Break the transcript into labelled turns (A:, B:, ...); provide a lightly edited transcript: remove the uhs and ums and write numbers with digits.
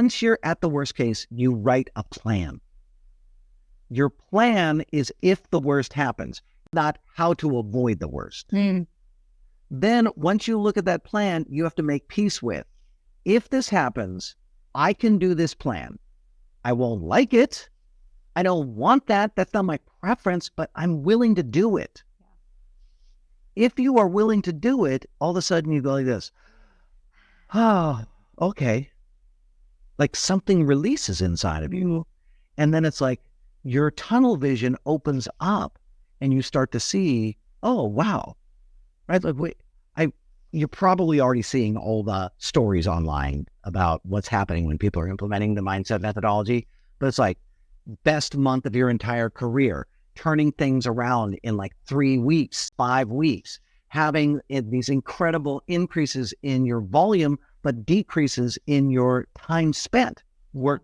A: Once you're at the worst case, you write a plan. Your plan is if the worst happens, not how to avoid the worst. Then once you look at that plan, you have to make peace with, if this happens, I can do this plan. I won't like it. I don't want that. That's not my preference, but I'm willing to do it. If you are willing to do it, all of a sudden you go like this. Oh, okay. Like something releases inside of you. And then it's like your tunnel vision opens up and you start to see, oh, wow. Right? Like, wait, you're probably already seeing all the stories online about what's happening when people are implementing the mindset methodology. But it's like best month of your entire career, turning things around in like 3 weeks, 5 weeks, having these incredible increases in your volume, but decreases in your time spent. Work